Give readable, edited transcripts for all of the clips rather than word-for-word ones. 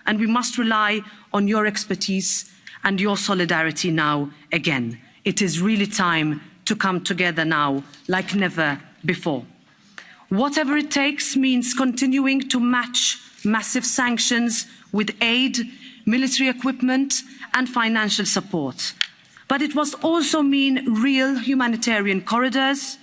and we must rely on your expertise and your solidarity now again. It is really time to come together now like never before. Whatever it takes means continuing to match massive sanctions with aid, military equipment and financial support. But it must also mean real humanitarian corridors,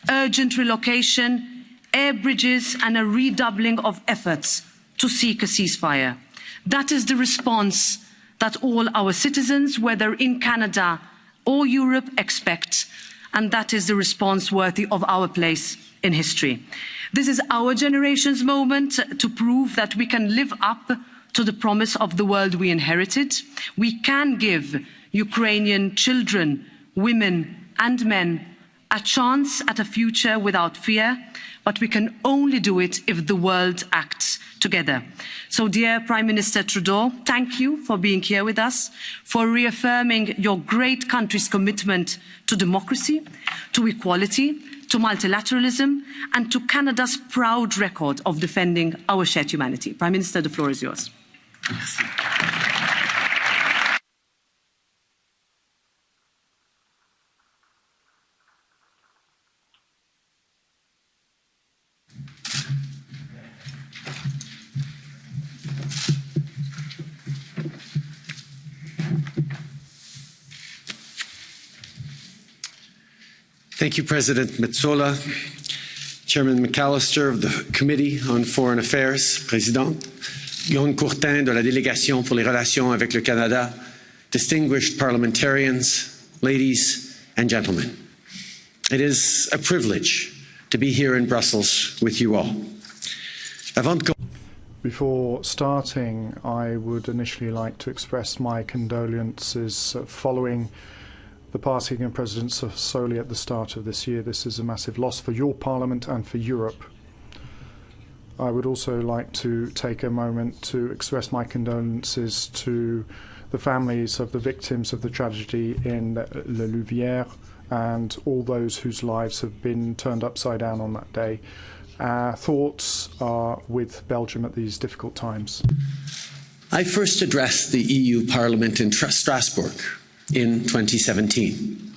urgent relocation, air bridges and a redoubling of efforts to seek a ceasefire. That is the response that all our citizens, whether in Canada or Europe, expect, and that is the response worthy of our place in history. This is our generation's moment to prove that we can live up to the promise of the world we inherited. We can give Ukrainian children, women and men a chance at a future without fear, but we can only do it if the world acts together. So, dear Prime Minister Trudeau, thank you for being here with us, for reaffirming your great country's commitment to democracy, to equality, to multilateralism, and to Canada's proud record of defending our shared humanity. Prime Minister, the floor is yours. Thank you, President Metsola, Chairman McAllister of the Committee on Foreign Affairs, Président, Guillaume Courtin de la Délégation pour les relations avec le Canada, distinguished parliamentarians, ladies and gentlemen. It is a privilege to be here in Brussels with you all. Before starting, I would initially like to express my condolences following the passing of President Sassoli at the start of this year. This is a massive loss for your Parliament and for Europe. I would also like to take a moment to express my condolences to the families of the victims of the tragedy in Le Louvière and all those whose lives have been turned upside down on that day. Our thoughts are with Belgium at these difficult times. I first addressed the EU Parliament in Strasbourg in 2017.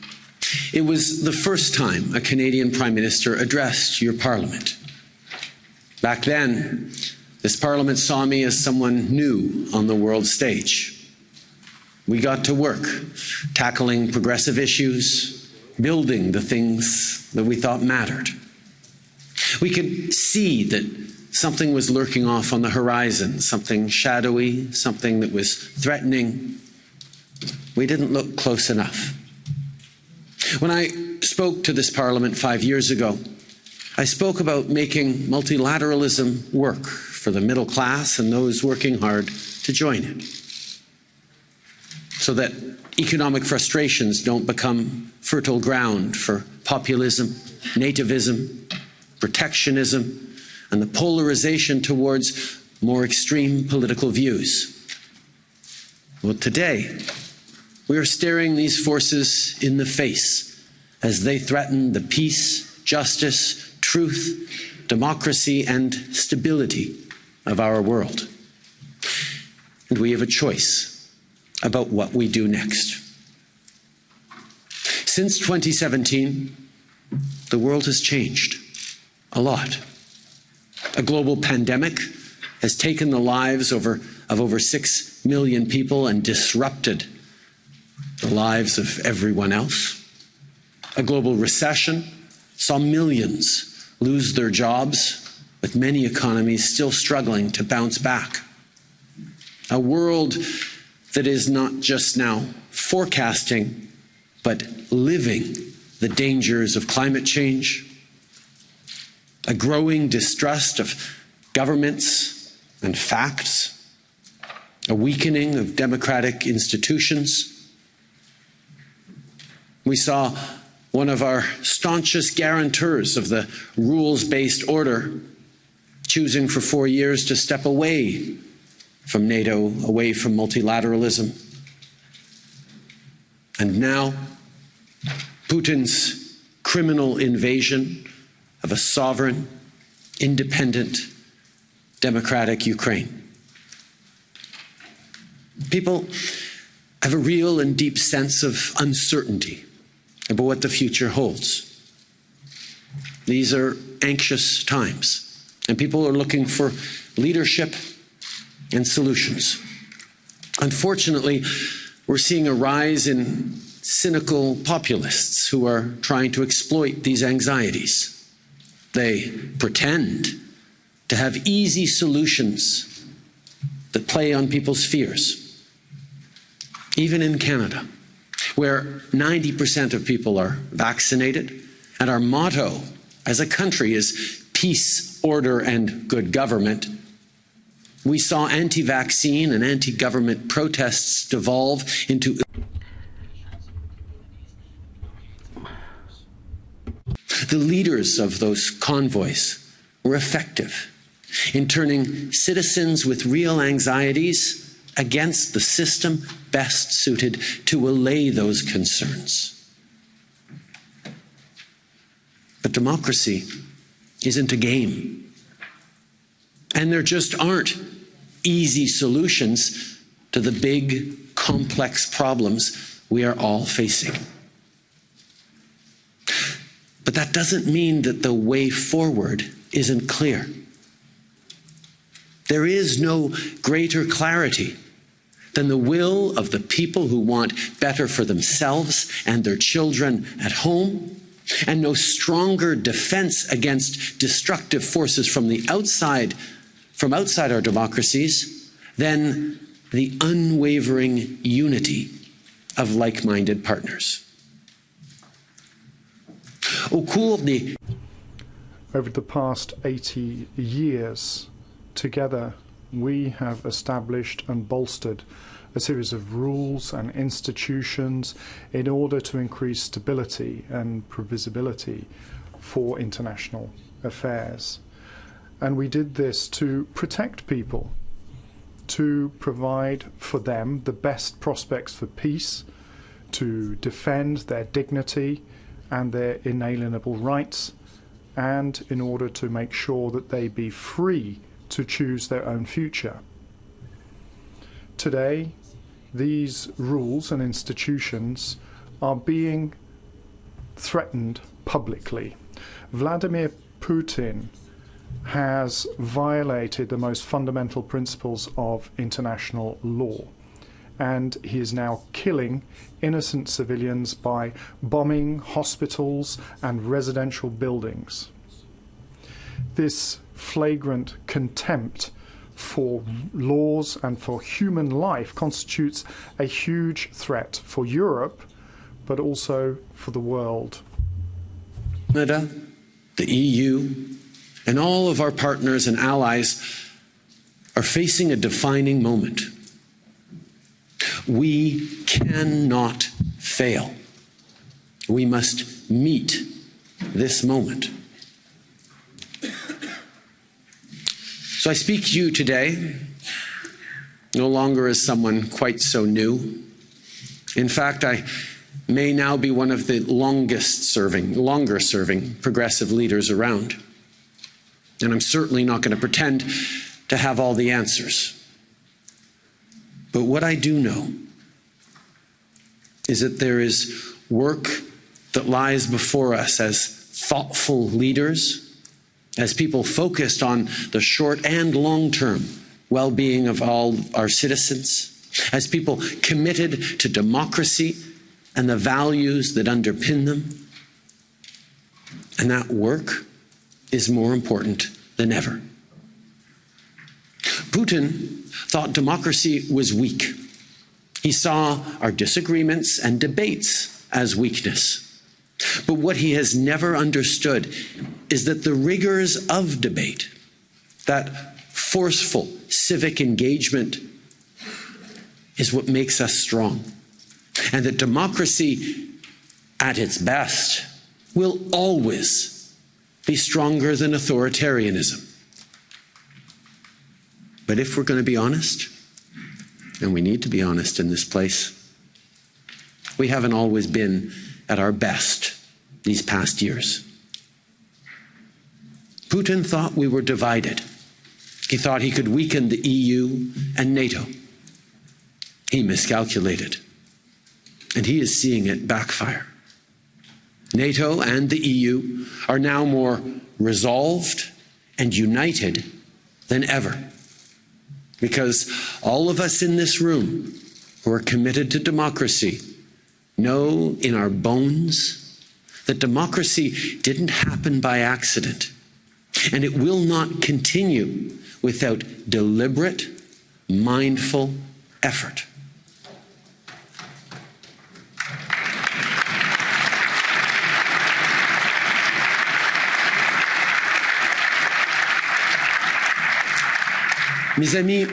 It was the first time a Canadian Prime Minister addressed your Parliament. Back then, this Parliament saw me as someone new on the world stage. We got to work, tackling progressive issues, building the things that we thought mattered. We could see that something was lurking off on the horizon, something shadowy, something that was threatening. We didn't look close enough. When I spoke to this Parliament 5 years ago, I spoke about making multilateralism work for the middle class and those working hard to join it, so that economic frustrations don't become fertile ground for populism, nativism, protectionism, and the polarization towards more extreme political views. Well, today, we are staring these forces in the face as they threaten the peace, justice, truth, democracy, and stability of our world. And we have a choice about what we do next. Since 2017, the world has changed a lot. A global pandemic has taken the lives of over 6 million people and disrupted the lives of everyone else. A global recession saw millions lose their jobs, with many economies still struggling to bounce back. A world that is not just now forecasting, but living the dangers of climate change. A growing distrust of governments and facts. A weakening of democratic institutions. We saw one of our staunchest guarantors of the rules-based order choosing for 4 years to step away from NATO, away from multilateralism. And now, Putin's criminal invasion of a sovereign, independent, democratic Ukraine. People have a real and deep sense of uncertainty about what the future holds. These are anxious times, and people are looking for leadership and solutions. Unfortunately, we're seeing a rise in cynical populists who are trying to exploit these anxieties. They pretend to have easy solutions that play on people's fears. Even in Canada, where 90% of people are vaccinated, and our motto as a country is peace, order, and good government, we saw anti-vaccine and anti-government protests devolve into the leaders of those convoys were effective in turning citizens with real anxieties against the system best suited to allay those concerns. But democracy isn't a game. And there just aren't easy solutions to the big, complex problems we are all facing. But that doesn't mean that the way forward isn't clear. There is no greater clarity than the will of the people who want better for themselves and their children at home, and no stronger defense against destructive forces from outside our democracies than the unwavering unity of like-minded partners. Over the past 80 years, together we have established and bolstered a series of rules and institutions in order to increase stability and previsibility for international affairs. And we did this to protect people, to provide for them the best prospects for peace, to defend their dignity and their inalienable rights, and in order to make sure that they be free to choose their own future. Today, these rules and institutions are being threatened publicly. Vladimir Putin has violated the most fundamental principles of international law, and he is now killing innocent civilians by bombing hospitals and residential buildings. This flagrant contempt for laws and for human life constitutes a huge threat for Europe, but also for the world. Canada, the EU, and all of our partners and allies are facing a defining moment. We cannot fail. We must meet this moment. So I speak to you today, no longer as someone quite so new. In fact, I may now be one of the longer serving progressive leaders around. And I'm certainly not going to pretend to have all the answers. But what I do know is that there is work that lies before us as thoughtful leaders, as people focused on the short and long-term well-being of all our citizens, as people committed to democracy and the values that underpin them. And that work is more important than ever. Putin thought democracy was weak. He saw our disagreements and debates as weakness. But what he has never understood is that the rigors of debate, that forceful civic engagement, is what makes us strong. And that democracy, at its best, will always be stronger than authoritarianism. But if we're going to be honest, and we need to be honest in this place, we haven't always been at our best these past years. Putin thought we were divided. He thought he could weaken the EU and NATO. he miscalculated. And he is seeing it backfire. NATO and the EU are now more resolved and united than ever, because all of us in this room who are committed to democracy know in our bones that democracy didn't happen by accident, and it will not continue without deliberate, mindful effort. Mes amis,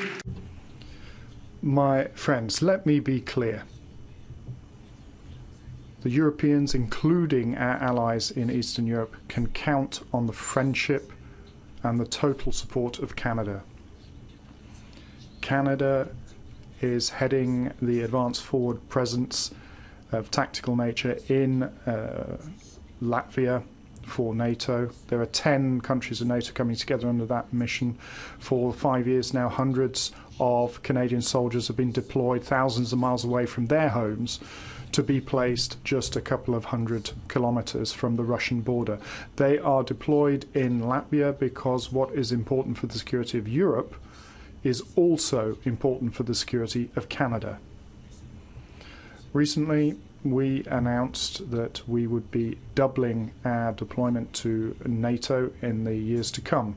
my friends, let me be clear. The Europeans, including our allies in Eastern Europe, can count on the friendship and the total support of Canada. Canada is heading the advance forward presence of tactical nature in Latvia for NATO. There are 10 countries of NATO coming together under that mission. For 5 years now, hundreds of Canadian soldiers have been deployed thousands of miles away from their homes to be placed just a couple of 100 kilometers from the Russian border. They are deployed in Latvia because what is important for the security of Europe is also important for the security of Canada. Recently, we announced that we would be doubling our deployment to NATO in the years to come.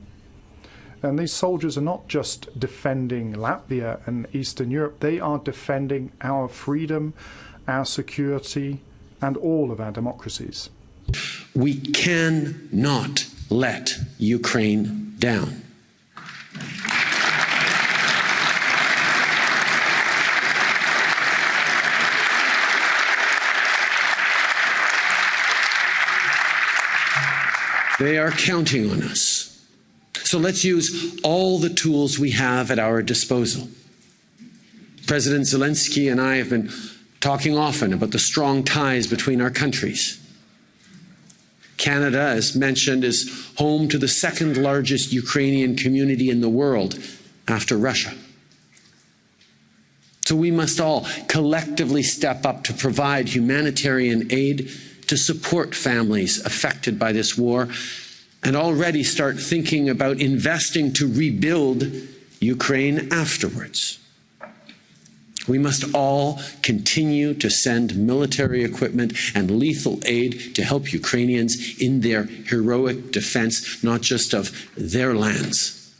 And these soldiers are not just defending Latvia and Eastern Europe, they are defending our freedom, our security, and all of our democracies. We cannot let Ukraine down. They are counting on us. So let's use all the tools we have at our disposal. President Zelensky and I have been talking often about the strong ties between our countries. Canada, as mentioned, is home to the second largest Ukrainian community in the world after Russia. So we must all collectively step up to provide humanitarian aid to support families affected by this war, and already start thinking about investing to rebuild Ukraine afterwards. We must all continue to send military equipment and lethal aid to help Ukrainians in their heroic defense, not just of their lands,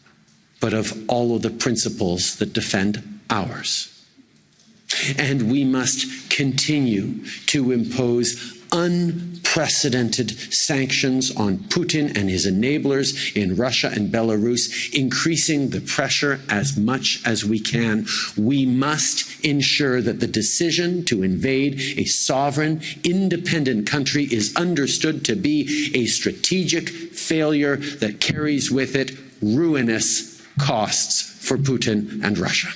but of all of the principles that defend ours. And we must continue to impose unprecedented sanctions on Putin and his enablers in Russia and Belarus, increasing the pressure as much as we can. We must ensure that the decision to invade a sovereign, independent country is understood to be a strategic failure that carries with it ruinous costs for Putin and Russia.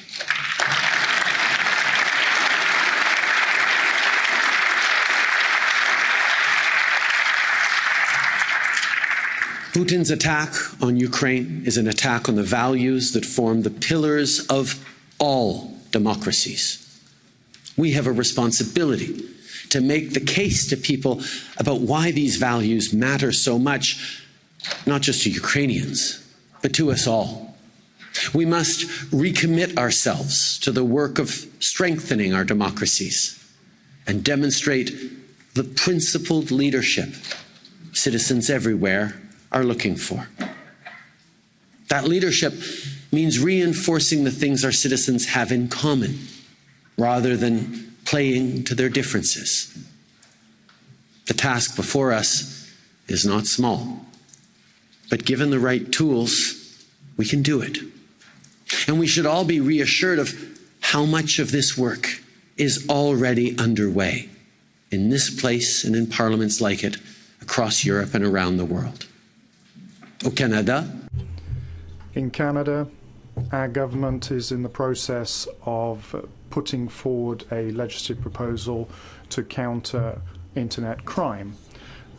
Putin's attack on Ukraine is an attack on the values that form the pillars of all democracies. We have a responsibility to make the case to people about why these values matter so much, not just to Ukrainians, but to us all. We must recommit ourselves to the work of strengthening our democracies and demonstrate the principled leadership citizens everywhere are looking for. That leadership means reinforcing the things our citizens have in common, rather than playing to their differences. The task before us is not small, but given the right tools, we can do it. And we should all be reassured of how much of this work is already underway in this place and in parliaments like it across Europe and around the world. Au Canada. In Canada, our government is in the process of putting forward a legislative proposal to counter internet crime.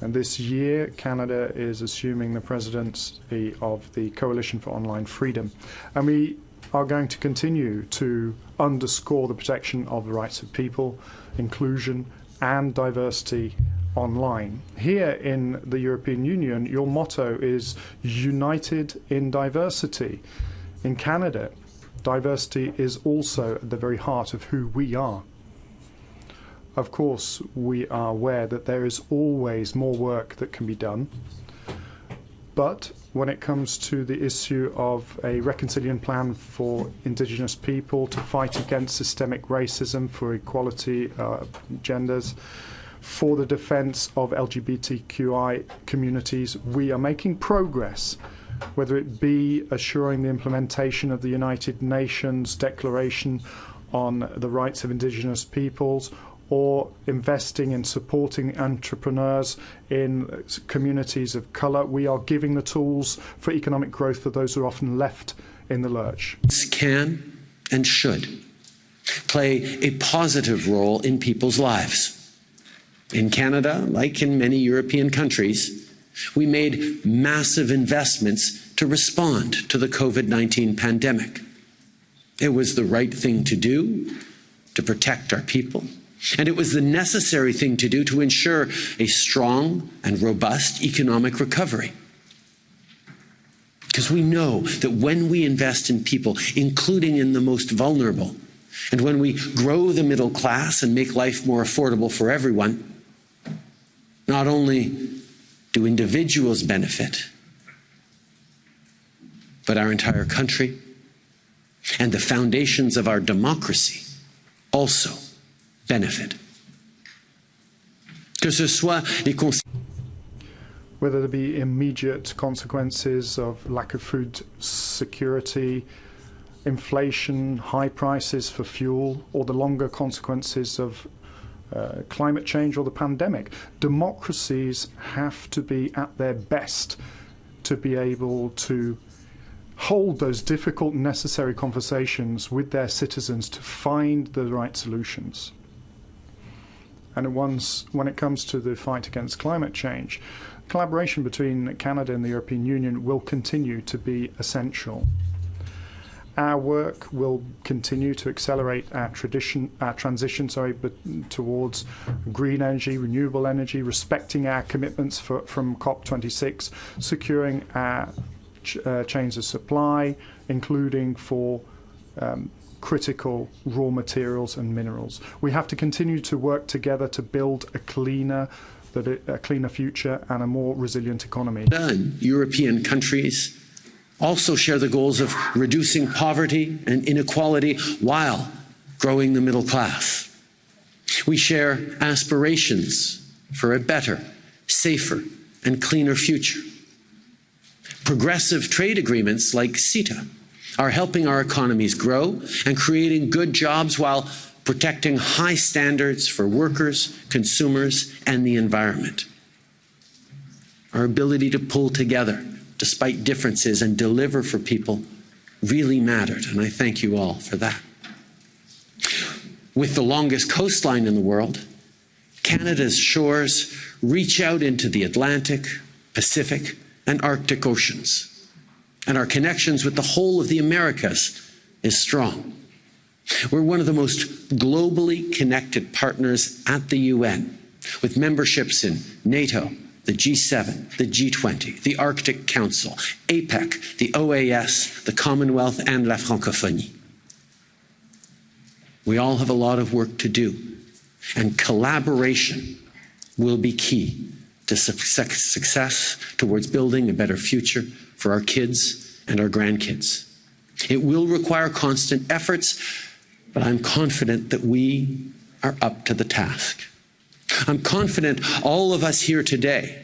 And this year, Canada is assuming the presidency of the Coalition for Online Freedom. And we are going to continue to underscore the protection of the rights of people, inclusion and diversity online. Here in the European Union, your motto is United in Diversity. In Canada, diversity is also at the very heart of who we are. Of course, we are aware that there is always more work that can be done. But when it comes to the issue of a reconciliation plan for Indigenous people to fight against systemic racism, for equality of genders, for the defence of LGBTQI communities, we are making progress, whether it be assuring the implementation of the United Nations Declaration on the Rights of Indigenous Peoples, or investing in supporting entrepreneurs in communities of colour. We are giving the tools for economic growth for those who are often left in the lurch. Can and should play a positive role in people's lives. In Canada, like in many European countries, we made massive investments to respond to the COVID-19 pandemic. It was the right thing to do to protect our people. And it was the necessary thing to do to ensure a strong and robust economic recovery. Because we know that when we invest in people, including in the most vulnerable, and when we grow the middle class and make life more affordable for everyone, not only do individuals benefit, but our entire country and the foundations of our democracy also benefit. Whether there be immediate consequences of lack of food security, inflation, high prices for fuel, or the longer consequences of climate change or the pandemic, democracies have to be at their best to be able to hold those difficult, necessary conversations with their citizens to find the right solutions. And when it comes to the fight against climate change, collaboration between Canada and the European Union will continue to be essential. Our work will continue to accelerate our transition towards green energy, renewable energy, respecting our commitments from COP26, securing our chains of supply, including for critical raw materials and minerals. We have to continue to work together to build a cleaner future and a more resilient economy. European countries also share the goals of reducing poverty and inequality while growing the middle class. We share aspirations for a better, safer, and cleaner future. Progressive trade agreements like CETA are helping our economies grow and creating good jobs while protecting high standards for workers, consumers, and the environment. Our ability to pull together despite differences and deliver for people really mattered, and I thank you all for that. With the longest coastline in the world, Canada's shores reach out into the Atlantic, Pacific, and Arctic oceans, and our connections with the whole of the Americas is strong. We're one of the most globally connected partners at the UN, with memberships in NATO, the G7, the G20, the Arctic Council, APEC, the OAS, the Commonwealth, and La Francophonie. We all have a lot of work to do, and collaboration will be key to success towards building a better future for our kids and our grandkids. It will require constant efforts, but I'm confident that we are up to the task. I'm confident all of us here today.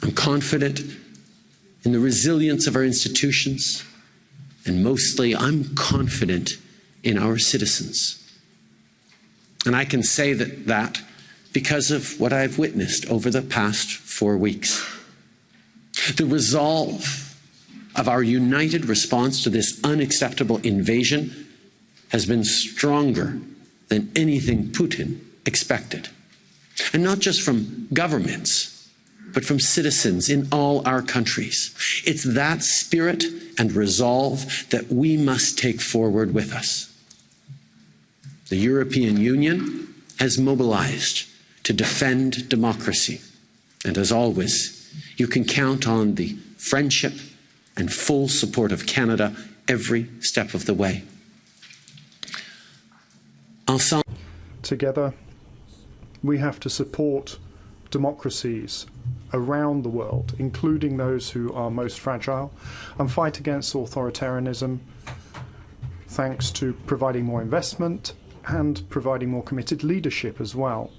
I'm confident in the resilience of our institutions, and mostly I'm confident in our citizens. And I can say that because of what I've witnessed over the past 4 weeks. The resolve of our united response to this unacceptable invasion has been stronger than anything Putin expected. And not just from governments, but from citizens in all our countries. It's that spirit and resolve that we must take forward with us. The European Union has mobilized to defend democracy. And as always, you can count on the friendship and full support of Canada every step of the way. Together, we have to support democracies around the world, including those who are most fragile, and fight against authoritarianism thanks to providing more investment and providing more committed leadership as well.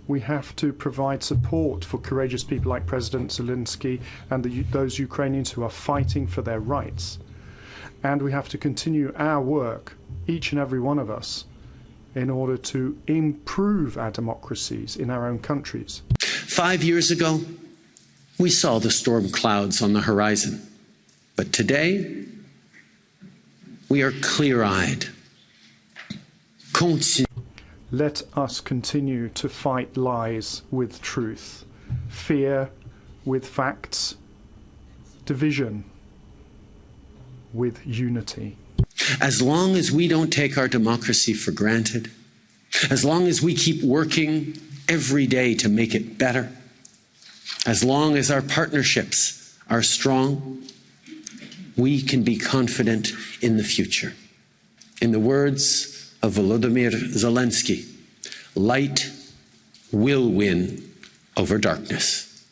We have to provide support for courageous people like President Zelensky and those Ukrainians who are fighting for their rights. And we have to continue our work, each and every one of us, in order to improve our democracies in our own countries. 5 years ago, we saw the storm clouds on the horizon. But today, we are clear-eyed. Let us continue to fight lies with truth, fear with facts, division with unity. As long as we don't take our democracy for granted, as long as we keep working every day to make it better, as long as our partnerships are strong, we can be confident in the future. In the words of Volodymyr Zelensky, light will win over darkness.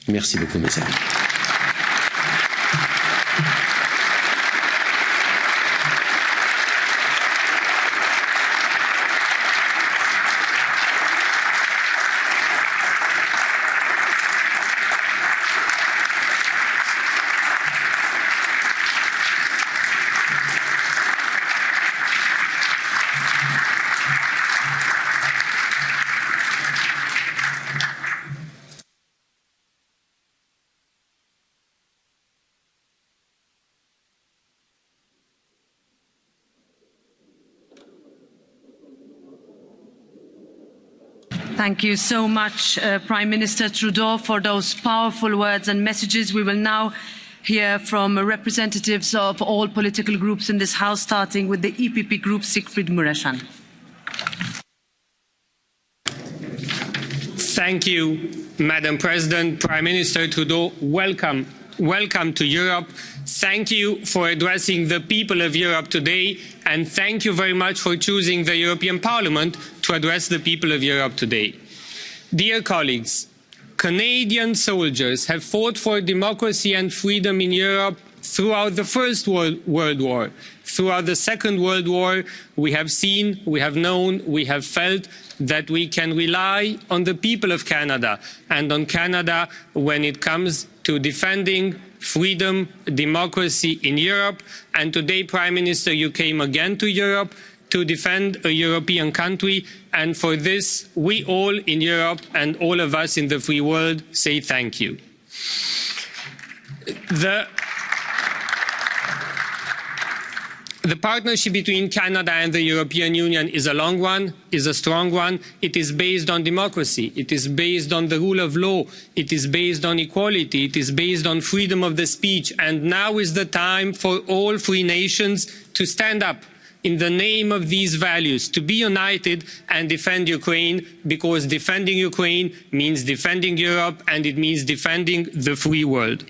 Merci beaucoup, mes amis. Thank you so much, Prime Minister Trudeau, for those powerful words and messages. We will now hear from representatives of all political groups in this House, starting with the EPP Group, Siegfried Mureşan. Thank you, Madam President. Prime Minister Trudeau, welcome. Welcome to Europe. Thank you for addressing the people of Europe today, and thank you very much for choosing the European Parliament to address the people of Europe today. Dear colleagues, Canadian soldiers have fought for democracy and freedom in Europe throughout the First World War. Throughout the Second World War, we have seen, we have known, we have felt that we can rely on the people of Canada and on Canada when it comes to defending freedom, democracy in Europe. And today, Prime Minister, you came again to Europe to defend a European country. And for this, we all in Europe and all of us in the free world say thank you. The partnership between Canada and the European Union is a long one, is a strong one. It is based on democracy. It is based on the rule of law. It is based on equality. It is based on freedom of the speech. And now is the time for all free nations to stand up in the name of these values, to be united and defend Ukraine, because defending Ukraine means defending Europe and it means defending the free world.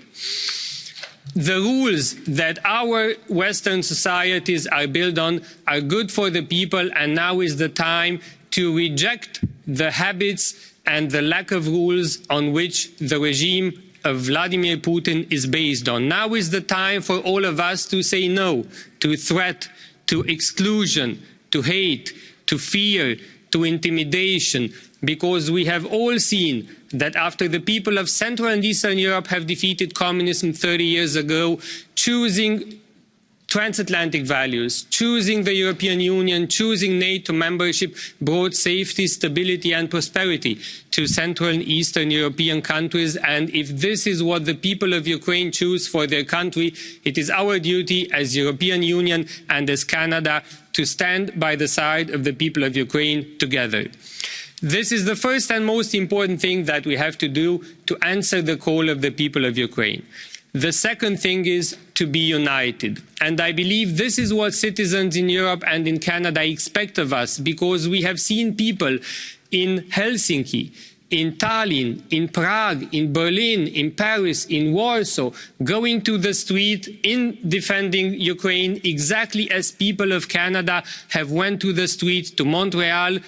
The rules that our Western societies are built on are good for the people, and now is the time to reject the habits and the lack of rules on which the regime of Vladimir Putin is based on. Now is the time for all of us to say no to threat, to exclusion, to hate, to fear, to intimidation, because we have all seen that after the people of Central and Eastern Europe have defeated communism 30 years ago, choosing transatlantic values, choosing the European Union, choosing NATO membership brought safety, stability and prosperity to Central and Eastern European countries. And if this is what the people of Ukraine choose for their country, it is our duty as European Union and as Canada to stand by the side of the people of Ukraine together. This is the first and most important thing that we have to do to answer the call of the people of Ukraine. The second thing is to be united. And I believe this is what citizens in Europe and in Canada expect of us, because we have seen people in Helsinki, in Tallinn, in Prague, in Berlin, in Paris, in Warsaw, going to the street in defending Ukraine, exactly as people of Canada have went to the street to Montreal,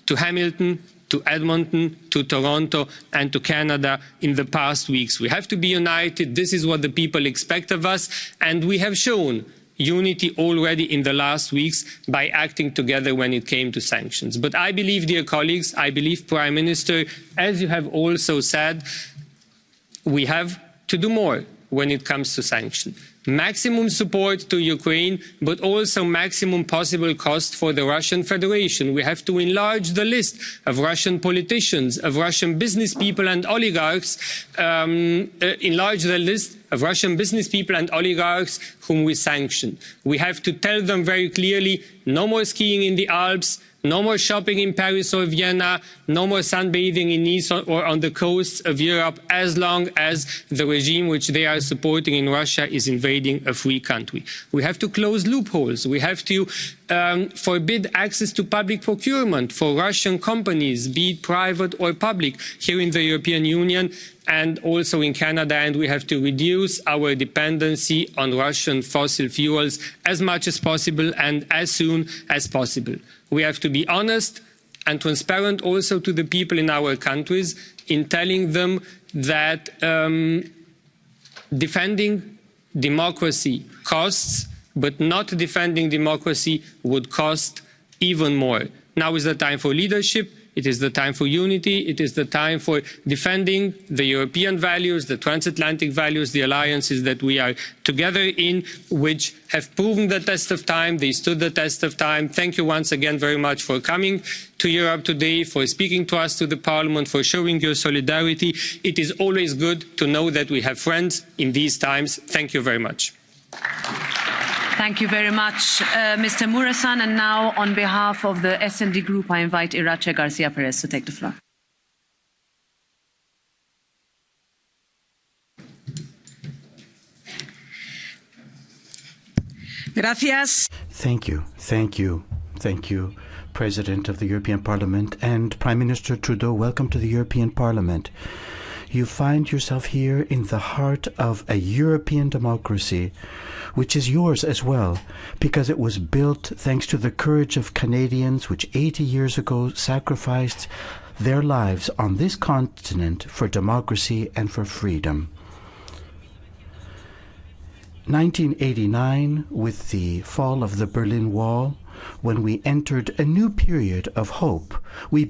to Hamilton, to Edmonton, to Toronto, and to Canada in the past weeks. We have to be united. This is what the people expect of us, and we have shown unity already in the last weeks by acting together when it came to sanctions. But I believe, dear colleagues, I believe, Prime Minister, as you have also said, we have to do more when it comes to sanctions. Maximum support to Ukraine, but also maximum possible cost for the Russian Federation. We have to enlarge the list of Russian politicians, of Russian business people and oligarchs, enlarge the list of Russian business people and oligarchs whom we sanction. We have to tell them very clearly, no more skiing in the Alps, no more shopping in Paris or Vienna, no more sunbathing in Nice or on the coasts of Europe, as long as the regime which they are supporting in Russia is invading a free country. We have to close loopholes. We have to forbid access to public procurement for Russian companies, be it private or public, here in the European Union and also in Canada, and we have to reduce our dependency on Russian fossil fuels as much as possible and as soon as possible. We have to be honest and transparent also to the people in our countries in telling them that defending democracy costs, but not defending democracy would cost even more. Now is the time for leadership. It is the time for unity. It is the time for defending the European values, the transatlantic values, the alliances that we are together in, which have proven the test of time. They stood the test of time. Thank you once again very much for coming to Europe today, for speaking to us, to the Parliament, for showing your solidarity. It is always good to know that we have friends in these times. Thank you very much. Thank you very much, Mr. Muresan. And now, on behalf of the S&D Group, I invite Irache Garcia Perez to take the floor. Gracias. Thank you. President of the European Parliament and Prime Minister Trudeau, welcome to the European Parliament. You find yourself here in the heart of a European democracy, which is yours as well, because it was built thanks to the courage of Canadians, which 80 years ago sacrificed their lives on this continent for democracy and for freedom. 1989, with the fall of the Berlin Wall, when we entered a new period of hope, we